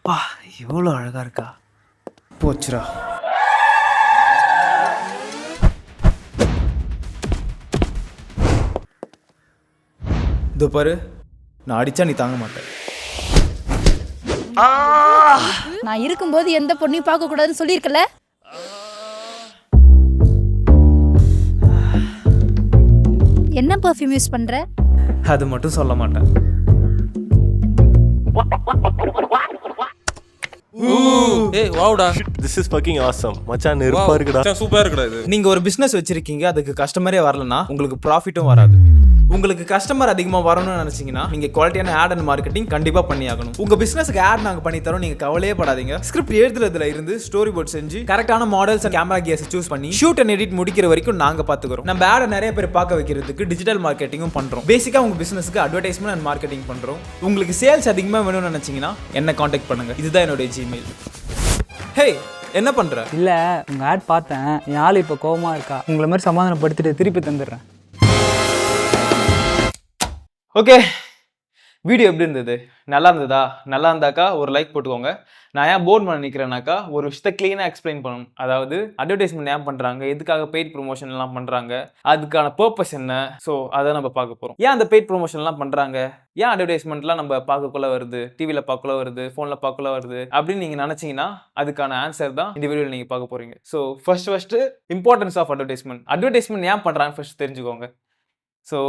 அப்பா எவ்வளோ அழகா இருக்கா. போச்சுடா. இதோ பாரு, நான் அடிச்சா நீ தாங்க மாட்டேன். நான் இருக்கும்போது எந்த பொண்ணையும் பார்க்க கூடாதுன்னு சொல்லியிருக்கல. என்ன பர்ஃப்யூம் யூஸ் பண்ற? அது மட்டும் சொல்ல மாட்டேன். ஏய் வாவ்டா, திஸ் இஸ் ஃபக்கிங் ஆசம் மச்சான். நெருப்பா இருக்குடா. மச்சான் சூப்பரா இருக்குடா இது. நீங்க ஒரு பிசினஸ் வச்சிருக்கீங்க, அதுக்கு கஸ்டமரே வரலனா உங்களுக்கு ப்ராஃபிட்டும் வராது. உங்களுக்கு கஸ்டமர் அதிகமாக வரணும்னு நினைச்சீங்கன்னா நீங்க குவாலிட்டியான ஆட் அண்ட் மார்க்கெட்டிங் கண்டிப்பா பண்ணி ஆகணும். உங்க பிசினஸ்க்கு ஆட் நாங்க பண்ணி தரோம், நீங்க கவலையே படாதீங்க. ஸ்கிரிப்ட் எழுதுறதுல இருந்து ஸ்டோரி போர்ட் செஞ்சு கரெக்டான models and camera gears choose பண்ணி ஷூட் அண்ட் எடிட் முடிக்கிற வரைக்கும் நாங்க பாத்துக்கிறோம். நம்ம ஆட் நிறைய பேர் பார்க்க வைக்கிறதுக்கு டிஜிட்டல் மார்க்கெட்டிங்கும் பண்றோம். பேசிக்கா உங்க பிசினஸ்க்கு அட்வர்டைஸ்மெண்ட் அண்ட் மார்க்கெட்டிங் பண்றோம். உங்களுக்கு சேல்ஸ் அதிகமா வேணும்னு நினைச்சீங்கன்னா என்ன காண்டாக்ட் பண்ணுங்க. இதுதான் என்னோட ஜிமெயில். ஹே, என்ன பண்ற? இல்ல உங்க ஆட் பார்த்தேன், என் ஆள் இப்போ கோவமா இருக்கா. உங்களை மாதிரி சமாதானப்படுத்திட்டு திருப்பி தந்துடுறேன். ஓகே, வீடியோ எப்படி இருந்தது? நல்லா இருந்ததா? நல்லா இருந்தாக்கா ஒரு லைக் போட்டுக்கோங்க. நான் ஏன் போர்ட் பண்ண நிற்கிறேன்னாக்கா ஒரு விஷயத்தை க்ளீனாக எக்ஸ்பிளைன் பண்ணணும். அதாவது அட்வர்டைஸ்மெண்ட் ஏன் பண்ணுறாங்க, எதுக்காக பெய்ட் ப்ரொமோஷன் எல்லாம் பண்ணுறாங்க, அதுக்கான பர்பஸ் என்ன. ஸோ அதை நம்ம பார்க்க போகிறோம். ஏன் அந்த பெய்ட் ப்ரொமோஷன்லாம் பண்ணுறாங்க, ஏன் அட்வர்டைஸ்மெண்ட்லாம் நம்ம பார்க்கக்குள்ள வருது, டிவியில் பார்க்கக்குள்ள வருது, ஃபோனில் பார்க்கக்குள்ள வருது அப்படின்னு நீங்கள் நினச்சிங்கன்னா அதுக்கான ஆன்சர் தான் இந்த வீடியோவில் நீங்கள் பார்க்க போகிறீங்க. So first importance of advertisement ஏன் பண்ணுறாங்க ஃபர்ஸ்ட் தெரிஞ்சுக்கோங்க. ஸோ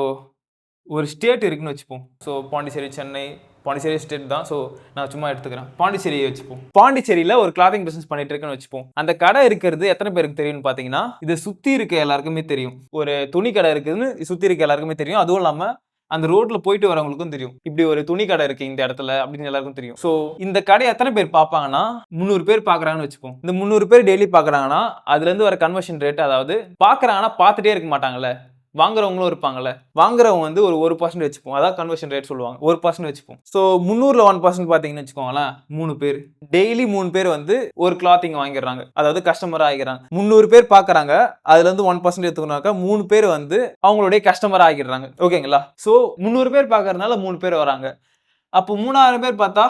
ஒரு ஸ்டேட் இருக்குன்னு வச்சுப்போம். ஸோ பாண்டிச்சேரி, சென்னை, பாண்டிச்சேரி ஸ்டேட் தான். ஸோ நான் சும்மா எடுத்துக்கிறேன், பாண்டிச்சேரியை வச்சுப்போம். பாண்டிச்சேரியில் ஒரு கிளாத்திங் பிஸ்னஸ் பண்ணிட்டு இருக்குன்னு வச்சுப்போம். அந்த கடை இருக்கிறது எத்தனை பேருக்கு தெரியும்னு பார்த்தீங்கன்னா, இதை சுற்றி இருக்க எல்லாருக்குமே தெரியும். ஒரு துணி கடை இருக்குதுன்னு சுற்றி இருக்க எல்லாருக்குமே தெரியும். அதுவும் இல்லாமல் அந்த ரோட்ல போயிட்டு வரவங்களுக்கும் தெரியும், இப்படி ஒரு துணி கடை இருக்கு இந்த இடத்துல அப்படின்னு எல்லாருக்கும் தெரியும். ஸோ இந்த கடை எத்தனை பேர் பார்ப்பாங்கன்னா 300 பேர் பார்க்குறாங்கன்னு வச்சுப்போம். இந்த 300 பேர் டெய்லி பார்க்குறாங்கன்னா அதுலேருந்து வர கன்வர்ஷன் ரேட், அதாவது பார்க்குறாங்கன்னா பார்த்துட்டே இருக்க மாட்டாங்கல்ல, வாங்குறவங்களும் இருப்பாங்கல்ல, வாங்குறவங்க வந்து ஒரு 1% வச்சுப்போம். அதான் கன்வர்ஷன் ரேட் சொல்லுவாங்க, 1% வச்சுப்போம். ஸோ 300ல் 1% பார்த்தீங்கன்னு வச்சுக்கோங்களேன், 3 பேர் டெய்லி 3 பேர் வந்து ஒரு கிளாத்திங் வாங்கிடுறாங்க, அதாவது கஸ்டமராக ஆகிடுறாங்க. 300 பேர் பார்க்குறாங்க, அதுலேருந்து 1% எடுத்துக்கணும்னாக்கா 3 பேர் வந்து அவங்களுடைய கஸ்டமராக ஆகிடுறாங்க. ஓகேங்களா? ஸோ 300 பேர் பார்க்கறதுனால 3 பேர் வராங்க. அப்போ 3000 பேர் பார்த்தா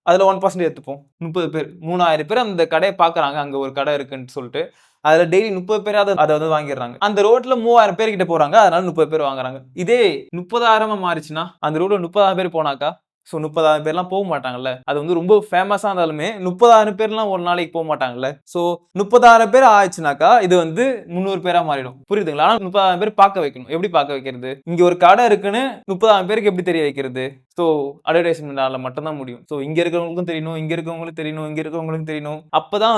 அதில் 1% எடுத்துப்போம், 30 பேர். 3000 பேர் அந்த கடையை பார்க்குறாங்க, அங்கே ஒரு கடை இருக்குன்னு சொல்லிட்டு. அதில் டெய்லி 30 பேராவது அதை வந்து வாங்கிடுறாங்க. அந்த ரோட்ல 3000 பேர் கிட்ட போறாங்க, அதனால 30 பேர் வாங்குறாங்க. இதே 30,000 மாறிச்சுன்னா, அந்த ரோட்ல 30,000 பேர் போனாக்கா, ஸோ 30,000 பேர்லாம் போக மாட்டாங்கல்ல. அது வந்து ரொம்ப ஃபேமஸாக இருந்தாலுமே 30,000 பேர்லாம் ஒரு நாளைக்கு போக மாட்டாங்கல்ல. ஸோ 30,000 பேர் ஆயிடுச்சுனாக்கா இது வந்து 300 பேராக மாறிடும். புரியுதுங்களா? ஆனால் 30,000 பேர் பார்க்க வைக்கணும். எப்படி பார்க்க வைக்கிறது? இங்கே ஒரு கடை இருக்குன்னு 30,000 பேருக்கு எப்படி தெரிய வைக்கிறது? ஸோ அட்வர்டைஸ்மெண்ட்னால மட்டும்தான் முடியும். ஸோ இங்கே இருக்கிறவங்களுக்கும் தெரியணும், இங்கே இருக்கிறவங்களுக்கும் தெரியணும், இங்கே இருக்கிறவங்களுக்கும் தெரியணும். அப்போ தான்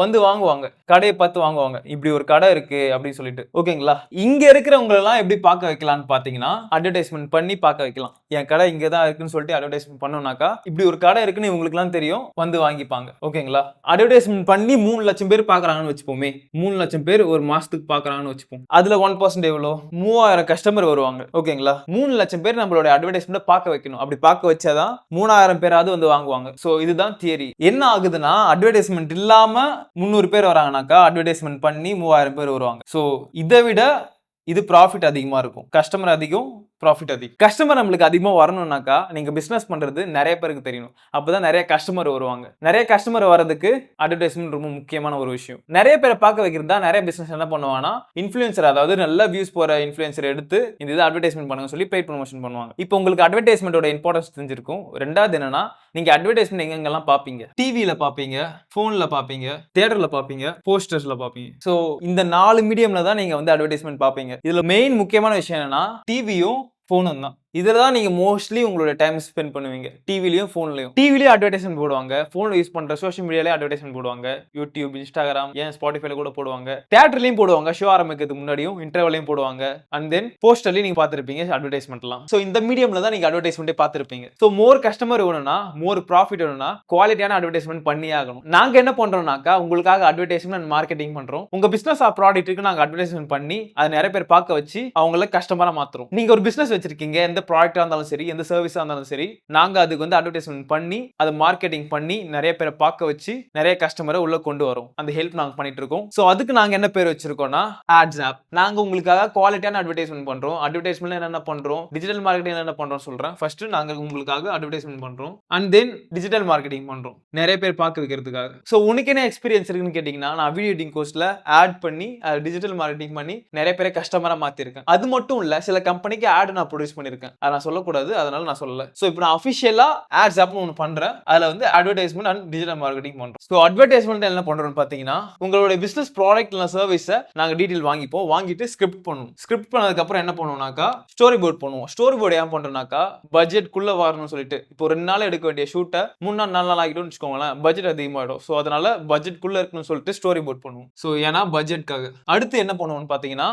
வந்து வாங்குவாங்க, கடையை பார்த்து வாங்குவாங்க. இப்படி ஒரு கடை இருக்கு அப்படின்னு சொல்லிட்டு. ஓகேங்களா? இங்கே இருக்கிறவங்களெல்லாம் எப்படி பார்க்க வைக்கலாம்னு பார்த்தீங்கன்னா, அட்வர்டைஸ்மெண்ட் பண்ணி பார்க்க வைக்கலாம். என் கடை இங்கே தான் இருக்குன்னு சொல்லிட்டு அட்வர்டைஸ்மெண்ட் பண்ணோம்னாக்கா இப்படி ஒரு கடை இருக்குன்னு இவங்களுக்குலாம் தெரியும், வந்து வாங்கிப்பாங்க. ஓகேங்களா? அட்வர்டைஸ்மெண்ட் பண்ணி 3 லட்சம் பேர் பார்க்குறாங்கன்னு வச்சுப்போமே. 3 லட்சம் பேர் ஒரு மாசத்துக்கு பார்க்குறாங்கன்னு வச்சுப்போம். அதில் 1% எவ்வளோ? 3000 கஸ்டமர் வருவாங்க. ஓகேங்களா? 3 லட்சம் பேர் நம்மளோட அட்வர்டைஸ்மெண்ட் பார்க்க வைக்கணும். அப்படி பார்க்க வச்சாதான் 3000 பேராவது வந்து வாங்குவாங்க. ஸோ இதுதான் தியரி. என்ன ஆகுதுன்னா, அட்வர்டைஸ்மெண்ட் இல்லாம 300 பேர் வராங்கனாக்கா அட்வர்டைஸ்மெண்ட் பண்ணி 3000 பேர் வருவாங்க. ஸோ இதை விட இது ப்ராஃபிட் அதிகமாக இருக்கும். கஸ்டமர் அதிகம், ப்ராஃபிட் அதிகம். கஸ்டமர் நம்மளுக்கு அதிகமாக வரணும்னாக்கா நீங்கள் பிஸ்னஸ் பண்ணுறது நிறைய பேருக்கு தெரியணும். அப்போதான் நிறைய கஸ்டமர் வருவாங்க. நிறைய கஸ்டமர் வரதுக்கு அட்வர்டைஸ்மெண்ட் ரொம்ப முக்கியமான ஒரு விஷயம். நிறைய பேரை பார்க்க வைக்கிறது தான் நிறைய பிஸ்னஸ் என்ன பண்ணுவாங்கன்னா, இன்ஃப்ளூயன்சர், அதாவது நல்ல வியூஸ் போகிற இன்ஃப்ளூயன்சர் எடுத்து இந்த இதை அட்வர்டைஸ்மெண்ட் பண்ணுங்க சொல்லி பெய்ட் ப்ரொமோஷன் பண்ணுவாங்க. இப்போ உங்களுக்கு அட்வர்டைஸ்மெண்ட்டோட இம்பார்ட்டன்ஸ் தெரிஞ்சிருக்கும். ரெண்டாவது என்னன்னா, நீங்கள் அட்வர்டைஸ்மெண்ட் எங்கெங்கெல்லாம் பார்ப்பீங்க? டிவியில் பார்ப்பீங்க, ஃபோனில் பார்ப்பீங்க, தியேட்டரில் பார்ப்பீங்க, போஸ்டர்ஸில் பார்ப்பீங்க. ஸோ இந்த 4 மீடியமில் தான் நீங்கள் வந்து அட்வர்டைஸ்மெண்ட் பார்ப்பீங்க. இதில் மெயின் முக்கியமான விஷயம் என்னன்னா, டிவியும் ஃபோனும் தான். இதில் தான் நீங்கள் மோஸ்ட்லி உங்களோட டைம் ஸ்பெண்ட் பண்ணுவீங்க. டிவிலையும் ஃபோன்லையும். டிவிலையும் அட்வர்டைஸ்மெண்ட் போடுவாங்க, ஃபோனில் யூஸ் பண்ணுற சோஷியல் மீடியாலே அட்வர்டைஸ்மெண்ட் போடுவாங்க. யூடியூப், இன்ஸ்டாகிராம், ஏன் ஸ்பாட்டிஃபைல கூட போடுவாங்க. தியேட்டர்லையும் போடுவாங்க, ஷோ ஆரம்பிக்கிறதுக்கு முன்னாடியும் இன்டர்வலையும் போடுவாங்க. அண்ட் தென் போஸ்டர்லையும் நீங்கள் பார்த்துருப்பீங்க அட்வர்டைஸ்மெண்ட்லாம். ஸோ இந்த மீடியமில் தான் நீங்கள் அட்வர்டைஸ்மெண்ட்டே பார்த்துருப்பீங்க. ஸோ மோர் கஸ்டமர் வேணும்னா, மோர் ப்ராஃபிட் வேணும்னா குவாலிட்டியான அட்வர்டைஸ்மெண்ட் பண்ணி ஆகணும். நாங்கள் என்ன பண்ணுறோம்னாக்கா, உங்களுக்காக அட்வர்டைஸ்மெண்ட் அண்ட் மார்க்கெட்டிங் பண்ணுறோம். உங்கள் பிஸ்னஸ் ப்ராடக்ட்டுக்கு நாங்கள் அட்வர்டைஸ்மெண்ட் பண்ணி அதை நிறைய பேர் பார்க்க வச்சு அவங்கள கஸ்டமராக மாற்றுறோம். நீங்கள் ஒரு பிஸ்னஸ் வச்சிருக்கீங்க, எந்த எந்த ப்ராடக்டாக இருந்தாலும் சரி, எந்த சர்வீஸாக இருந்தாலும் சரி, நாங்கள் அதுக்கு வந்து அட்வர்டைஸ்மெண்ட் பண்ணி அதை மார்க்கெட்டிங் பண்ணி நிறைய பேரை பார்க்க வச்சு நிறைய கஸ்டமரை உள்ள கொண்டு வரோம். அந்த ஹெல்ப் நாங்கள் பண்ணிட்டு இருக்கோம். ஸோ அதுக்கு நாங்கள் என்ன பேர் வச்சிருக்கோம்னா ஆட்ஸ் ஆப். நாங்கள் உங்களுக்காக குவாலிட்டியான அட்வர்டைஸ்மெண்ட் பண்றோம். அட்வர்டைஸ்மெண்ட் என்னென்ன பண்றோம், டிஜிட்டல் மார்க்கெட்டிங் என்னென்ன பண்றோம் சொல்றேன். ஃபர்ஸ்ட் நாங்கள் உங்களுக்காக அட்வர்டைஸ்மெண்ட் பண்றோம் அண்ட் தென் டிஜிட்டல் மார்க்கெட்டிங் பண்றோம், நிறைய பேர் பார்க்க வைக்கிறதுக்காக. ஸோ உனக்கு என்ன எக்ஸ்பீரியன்ஸ் இருக்குன்னு கேட்டீங்கன்னா, நான் வீடியோ எடிட்டிங் கோர்ஸ்ல ஆட் பண்ணி டிஜிட்டல் மார்க்கெட்டிங் பண்ணி நிறைய பேரை கஸ்டமரா மாத்திருக்கேன். அது மட்டும் இல்ல, சில கம்பெனிக்கு ஆட் நான் ப்ரொடியூஸ் பண்ணிருக்கேன். அதை நான் சொல்லக்கூடாது, அதனால நான் சொல்லல. ஸோ இப்போ நான் அஃபிஷியலா ஆட்ஸ் ஆப்னு ஒன்று பண்றேன். அதுல வந்து அட்வர்டைஸ்மெண்ட் அண்ட் டிஜிட்டல் மார்க்கெட்டிங் பண்றோம். ஸோ அட்வர்டைஸ்மெண்ட் என்ன பண்றோம்னு பாத்தீங்கன்னா, உங்களுடைய பிசினஸ் ப்ராடக்ட் இல்ல சர்வீஸை நாங்க டீடைல் வாங்கிப்போம். வாங்கிட்டு ஸ்கிரிப்ட் பண்ணுவோம். ஸ்கிரிப்ட் பண்ணதுக்கு அப்புறம் என்ன பண்ணுவோம்னாக்கா ஸ்டோரி போர்ட் பண்ணுவோம். ஸ்டோரி போர்டு ஏன் பண்றோம்னாக்கா பட்ஜெட் குள்ள வரணும்னு சொல்லிட்டு, இப்போ 2 நாள் எடுக்க வேண்டிய ஷூட்டை 3 நாள் 4 நாள் ஆகிட்டோம்னு வச்சுக்கோங்களேன், பட்ஜெட் அதிகமாகிடும். ஸோ அதனால பட்ஜெட் குள்ள இருக்கணும்னு சொல்லிட்டு ஸ்டோரி போர்ட் பண்ணுவோம். ஸோ ஏன்னா பட்ஜெட்காக. அடுத்து என்ன பண்ணுவோம்னு பாத்தீங்கன்னா,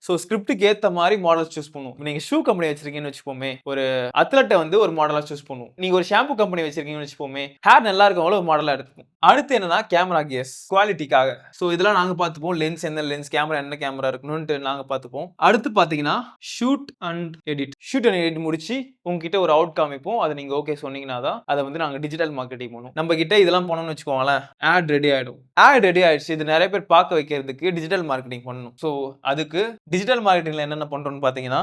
ஸோ ஸ்கிரிப்டுக்கு ஏற்ற மாதிரி மாடல்ஸ் சூஸ் பண்ணுவோம். நீங்கள் ஷூ கம்பெனி வச்சிருக்கீங்கன்னு வச்சுப்போமே, ஒரு அத்லெட்டை வந்து ஒரு மாடலாக சூஸ் பண்ணுவோம். நீங்கள் ஒரு ஷாம்பு கம்பெனி வச்சிருக்கீங்கன்னு வச்சுப்போமே, ஹேர் நல்லா இருக்கவங்கள ஒரு மாடலாக எடுத்துப்போம். அடுத்து என்னன்னா கேமரா கியர்ஸ் குவாலிட்டிக்காக. ஸோ இதெல்லாம் நாங்கள் பார்த்துப்போம். லென்ஸ் என்ன லென்ஸ், கேமரா என்ன கேமரா இருக்கணும்னு நாங்கள் பார்த்துப்போம். அடுத்து பார்த்தீங்கன்னா shoot and edit. Shoot and edit முடிச்சு உங்ககிட்ட ஒரு அவுட் காமிப்போம். அதை நீங்கள் ஓகே சொன்னீங்கன்னா தான் அதை வந்து நாங்கள் டிஜிட்டல் மார்க்கெட்டிங் பண்ணுவோம். நம்ம கிட்ட இதெல்லாம் பண்ணணும்னு வச்சுக்கோங்களேன், ஆட் ரெடி ஆகிடும். ஆட் ரெடி ஆயிடுச்சு, இது நிறைய பேர் பார்க்க வைக்கிறதுக்கு டிஜிட்டல் மார்க்கெட்டிங் பண்ணணும். ஸோ அதுக்கு டிஜிட்டல் மார்க்கெட்டிங்ல என்னென்ன பண்றோம்னு பாத்தீங்கன்னா,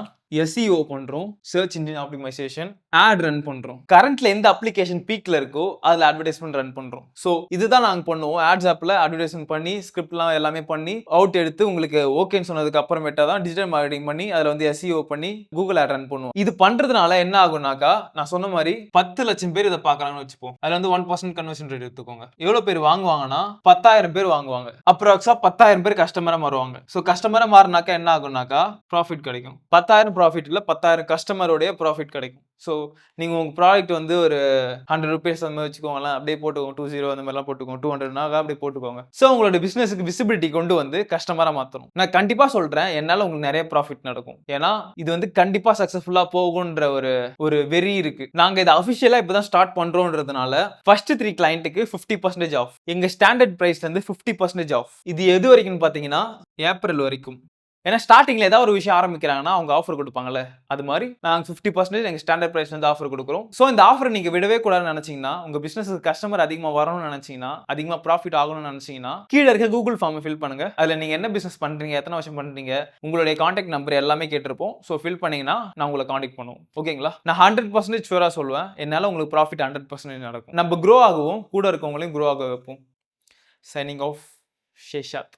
SEO பண்றோம், search engine optimisation, ad run பண்றோம். கரண்ட்ல எந்த அப்ளிகேஷன் பீக்ல இருக்கோ அதுல அட்வர்டைஸ்மெண்ட் ரன் பண்றோம். ஸோ இதுதான் நாங்க பண்ணுவோம். ஆட்ஸ் ஆப்ல அட்வர்டைஸ்மெண்ட் பண்ணி ஸ்கிரிப்ட்லாம் எல்லாமே பண்ணி அவுட் எடுத்து உங்களுக்கு ஓகேன்னு சொன்னதுக்கு அப்புறமேட்டா தான் டிஜிட்டல் மார்க்கெட்டிங் பண்ணி அதுல வந்து SEO பண்ணி கூகுள் ஆட் ரன் பண்ணுவோம். இது பண்றதுனால என்ன ஆகும்னாக்கா, நான் சொன்ன மாதிரி 10 லட்சம் பேர் இதை பாக்குறாங்கன்னு வச்சுப்போம். அதுல வந்து 1% கன்வர்ஷன் ரேட் எடுத்துக்கோங்க. எவ்வளவு பேர் வாங்குவாங்கன்னா 10,000 பேர் வாங்குவாங்க. அப்ராக்ஸா 10,000 பேர் கஸ்டமரா மாறுவாங்க. ஸோ கஸ்டமரா மாறினாக்கா என்ன ஆகும்னாக்கா ப்ராஃபிட் கிடைக்கும். 10,000 ப்ராஃபிட் இல்ல, 10,000 கஸ்டமரோடைய ப்ராஃபிட் கிடைக்கும். ஸோ நீங்க உங்க ப்ராடக்ட் வந்து ஒரு 100 rupees அந்த மாதிரி வச்சுக்கோங்களேன், அப்படியே போட்டுக்கோங்க. 20 அந்த மாதிரிலாம் போட்டுக்கோங்க. 200 அப்படியே போட்டுக்கோங்க. ஸோ உங்களோட பிசினஸுக்கு விசிபிலிட்டி கொண்டு வந்து கஸ்டமரா மாத்தணும். நான் கண்டிப்பா சொல்றேன், என்னால உங்களுக்கு நிறைய ப்ராஃபிட் நடக்கும். ஏன்னா இது வந்து கண்டிப்பா சக்சஸ்ஃபுல்லா போகுன்ற ஒரு வெறி இருக்கு. நாங்க இதை அஃபிஷியலா இப்பதான் ஸ்டார்ட் பண்றோம்ன்றதுனால ஃபர்ஸ்ட் 3 கிளைண்ட்டுக்கு 50% ஆஃப். எங்க ஸ்டாண்டர்ட் பிரைஸ்ல இருந்து 50% ஆஃப். இது எது வரைக்கும் பாத்தீங்கன்னா ஏப்ரல் வரைக்கும். ஏன்னா ஸ்டார்டிங்ல ஏதாவது ஒரு விஷயம் ஆரம்பிக்கிறாங்கன்னா அவங்க ஆஃபர் கொடுப்பாங்கல்ல, அது மாதிரி நாங்கள் 50% எங்கள் ஸ்டாண்டர்ட் பிரைஸ்ல இருந்து ஆஃபர் கொடுக்குறோம். ஸோ இந்த ஆஃபர் நீங்க விடவே கூடாதுன்னு நினைச்சீங்கன்னா, உங்க பிசினஸ்க்கு கஸ்டமர் அதிகமாக வரணும்னு நினைச்சீங்கன்னா, அதிகமாக ப்ராஃபிட் ஆகணும்னு நினைச்சீங்கன்னா, கீழே இருக்க கூகுள் ஃபார்மை ஃபில் பண்ணுங்க. அதுல நீங்க என்ன பிசினஸ் பண்றீங்க, எத்தனை வருஷம் பண்றீங்க, உங்களுடைய கான்டாக்ட் நம்பர் எல்லாமே கேட்டிருப்போம். ஸோ ஃபில் பண்ணீங்கன்னா நான் உங்களை கான்டாக்ட் பண்ணுவோம். ஓகேங்களா? நான் 100% ஷூரா சொல்லுவேன், என்னால உங்களுக்கு ப்ராஃபிட் 100% நடக்கும். நம்ம க்ரோ ஆகுவோம், கூட இருக்கவங்களையும் க்ரோ ஆக வைப்போம். Signing off, Shahzad.